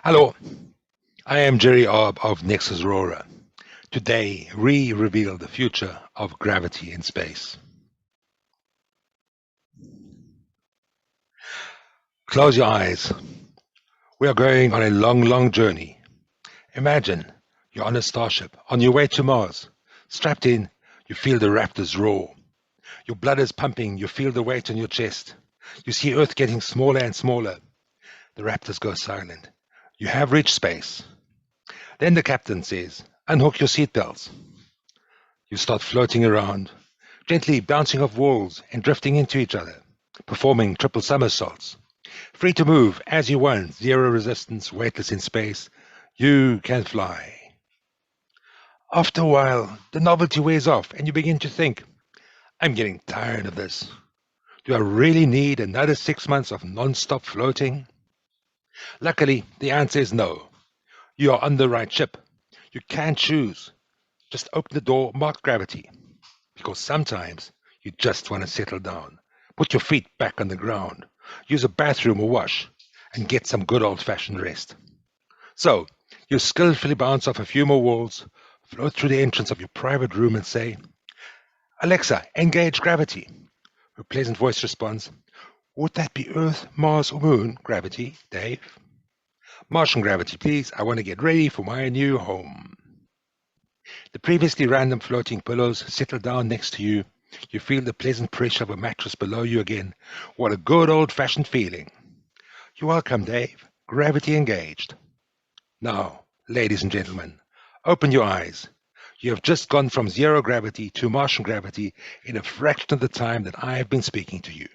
Hello, I am Gerry of Nexus Aurora. Today, we reveal the future of gravity in space. Close your eyes. We are going on a long journey. Imagine you're on a starship on your way to Mars. Strapped in, you feel the raptors roar. Your blood is pumping, you feel the weight on your chest. You see Earth getting smaller and smaller. The raptors go silent. You have reached space. Then the captain says, unhook your seatbelts. You start floating around, gently bouncing off walls and drifting into each other, performing triple somersaults. Free to move as you want, zero resistance, weightless in space. You can fly. After a while, the novelty wears off and you begin to think, I'm getting tired of this. Do I really need another 6 months of non-stop floating? Luckily, the answer is no. You are on the right ship. You can choose. Just open the door marked gravity. Because sometimes you just want to settle down, put your feet back on the ground, use a bathroom or wash, and get some good old-fashioned rest. So you skillfully bounce off a few more walls, float through the entrance of your private room and say, Alexa, engage gravity. Her pleasant voice responds, would that be Earth, Mars, or Moon gravity, Dave? Martian gravity, please. I want to get ready for my new home. The previously random floating pillows settle down next to you. You feel the pleasant pressure of a mattress below you again. What a good old-fashioned feeling. You're welcome, Dave. Gravity engaged. Now, ladies and gentlemen, open your eyes. You have just gone from zero gravity to Martian gravity in a fraction of the time that I have been speaking to you.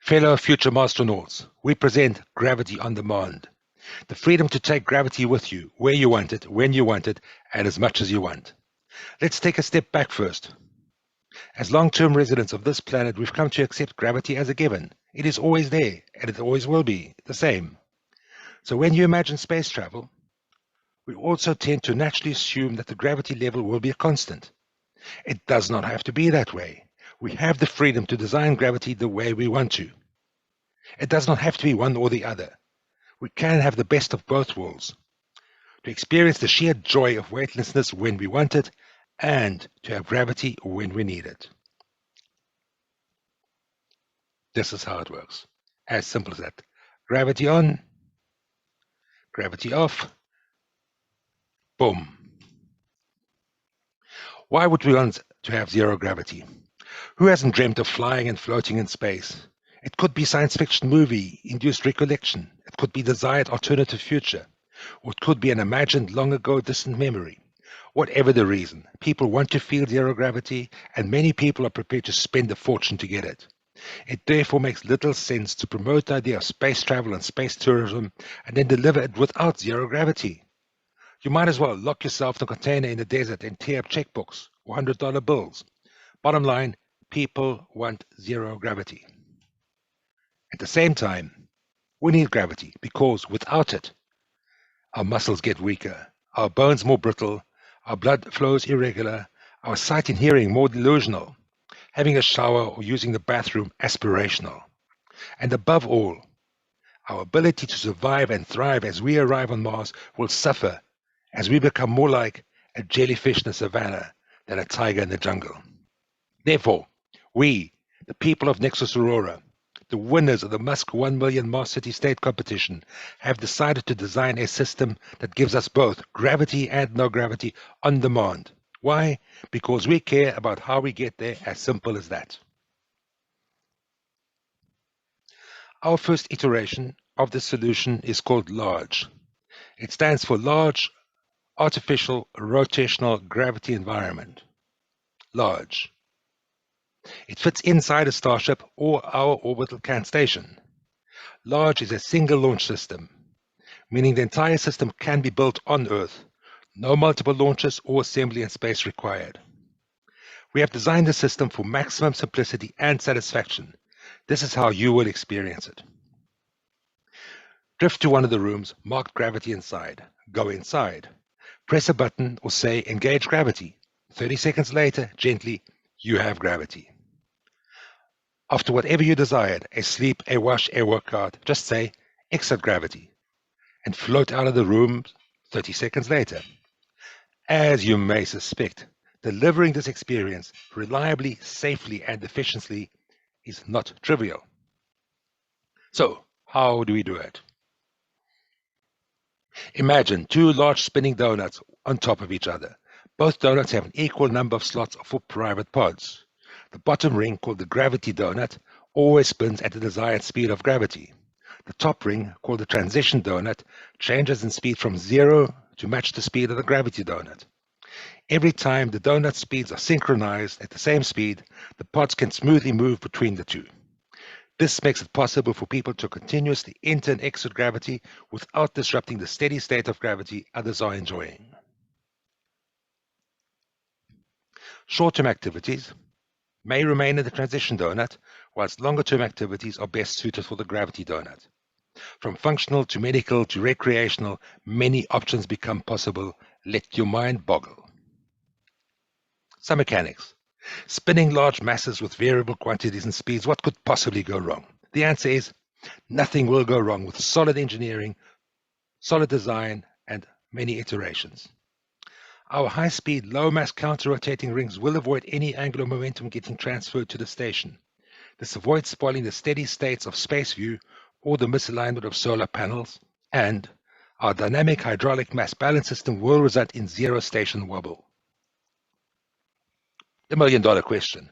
Fellow future astronauts, we present Gravity on Demand. The freedom to take gravity with you, where you want it, when you want it, and as much as you want. Let's take a step back first. As long-term residents of this planet, we've come to accept gravity as a given. It is always there, and it always will be the same. So when you imagine space travel, we also tend to naturally assume that the gravity level will be a constant. It does not have to be that way. We have the freedom to design gravity the way we want to. It does not have to be one or the other. We can have the best of both worlds. To experience the sheer joy of weightlessness when we want it, and to have gravity when we need it. This is how it works. As simple as that. Gravity on, gravity off, boom. Why would we want to have zero gravity? Who hasn't dreamt of flying and floating in space? It could be science fiction movie, induced recollection. It could be desired alternative future. Or it could be an imagined long ago distant memory. Whatever the reason, people want to feel zero gravity, and many people are prepared to spend a fortune to get it. It therefore makes little sense to promote the idea of space travel and space tourism and then deliver it without zero gravity. You might as well lock yourself in a container in the desert and tear up checkbooks or $100 bills. Bottom line, people want zero gravity. At the same time, we need gravity because without it, our muscles get weaker, our bones more brittle, our blood flows irregular, our sight and hearing more delusional, having a shower or using the bathroom aspirational. And above all, our ability to survive and thrive as we arrive on Mars will suffer as we become more like a jellyfish in the savannah than a tiger in the jungle. Therefore, we, the people of Nexus Aurora, the winners of the Musk 1 million Mars City-State competition, have decided to design a system that gives us both gravity and no gravity on demand. Why? Because we care about how we get there, as simple as that. Our first iteration of the solution is called LARGE. It stands for Large Artificial Rotational Gravity Environment. LARGE. It fits inside a Starship or our orbital CAN station. LARGE is a single launch system, meaning the entire system can be built on Earth. No multiple launches or assembly in space required. We have designed the system for maximum simplicity and satisfaction. This is how you will experience it. Drift to one of the rooms marked gravity inside. Go inside. Press a button or say engage gravity. 30 seconds later, gently, you have gravity. After whatever you desired, a sleep, a wash, a workout, just say, exit gravity, and float out of the room 30 seconds later. As you may suspect, delivering this experience reliably, safely, and efficiently is not trivial. So, how do we do it? Imagine two large spinning donuts on top of each other. Both donuts have an equal number of slots for private pods. The bottom ring, called the gravity donut, always spins at the desired speed of gravity. The top ring, called the transition donut, changes in speed from 0 to match the speed of the gravity donut. Every time the donut speeds are synchronized at the same speed, the pods can smoothly move between the two. This makes it possible for people to continuously enter and exit gravity without disrupting the steady state of gravity others are enjoying. Short-term activities may remain in the transition donut, whilst longer-term activities are best suited for the gravity donut. From functional to medical to recreational, many options become possible. Let your mind boggle. Some mechanics. Spinning large masses with variable quantities and speeds, what could possibly go wrong? The answer is nothing will go wrong with solid engineering, solid design, and many iterations. Our high-speed, low-mass counter-rotating rings will avoid any angular momentum getting transferred to the station. This avoids spoiling the steady states of space view or the misalignment of solar panels, and our dynamic hydraulic mass balance system will result in zero station wobble. The million-dollar question: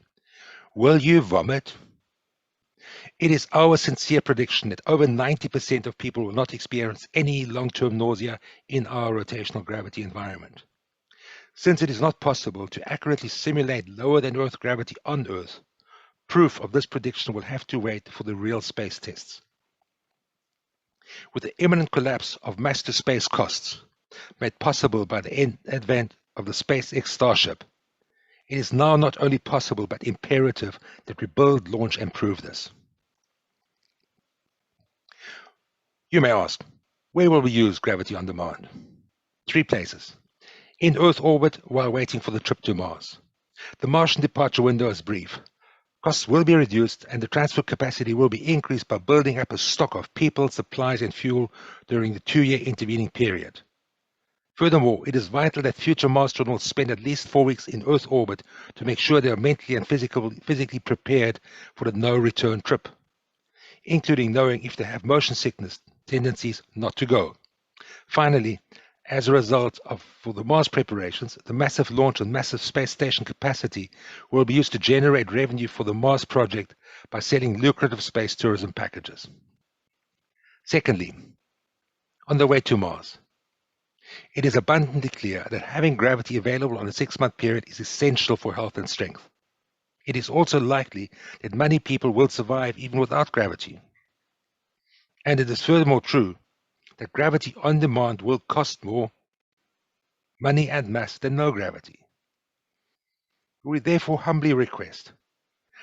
will you vomit? It is our sincere prediction that over 90% of people will not experience any long-term nausea in our rotational gravity environment. Since it is not possible to accurately simulate lower than Earth gravity on Earth, proof of this prediction will have to wait for the real space tests. With the imminent collapse of mass-to-space costs, made possible by the advent of the SpaceX StarShip, it is now not only possible but imperative that we build, launch, and prove this. You may ask, where will we use gravity on demand? 3 places. In Earth orbit while waiting for the trip to Mars. The Martian departure window is brief. Costs will be reduced and the transfer capacity will be increased by building up a stock of people, supplies, and fuel during the 2-year intervening period. Furthermore, it is vital that future Mars astronauts spend at least 4 weeks in Earth orbit to make sure they are mentally and physically prepared for the no-return trip, including knowing if they have motion sickness tendencies not to go. Finally, as a result of the Mars preparations, the massive launch and massive space station capacity will be used to generate revenue for the Mars project by selling lucrative space tourism packages. Secondly, on the way to Mars, it is abundantly clear that having gravity available on a 6-month period is essential for health and strength. It is also likely that many people will survive even without gravity. And it is furthermore true that gravity on demand will cost more money and mass than no gravity. We therefore humbly request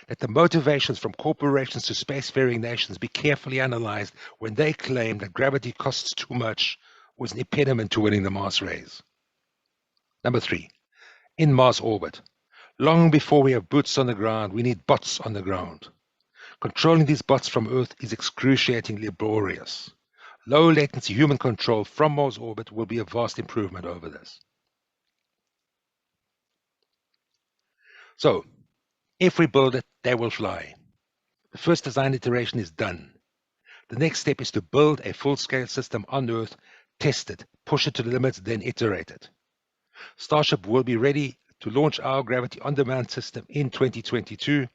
that the motivations from corporations to spacefaring nations be carefully analyzed when they claim that gravity costs too much was an impediment to winning the Mars race. Number 3, in Mars orbit. Long before we have boots on the ground, we need bots on the ground. Controlling these bots from Earth is excruciatingly laborious. Low latency human control from Mars orbit will be a vast improvement over this. So, if we build it, they will fly. The first design iteration is done. The next step is to build a full-scale system on Earth, test it, push it to the limits, then iterate it. StarShip will be ready to launch our gravity on-demand system in 2022.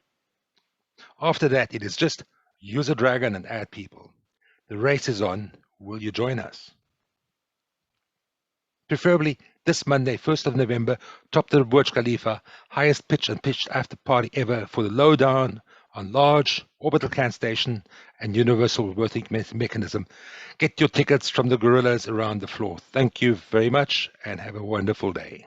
After that, it is just use a Dragon and add people. The race is on. Will you join us? Preferably this Monday, 1st of November, top the Burj Khalifa, highest pitch and pitched after party ever for the lowdown on Large, Orbital Can Station, and Universal Berthing Mechanism. Get your tickets from the gorillas around the floor. Thank you very much and have a wonderful day.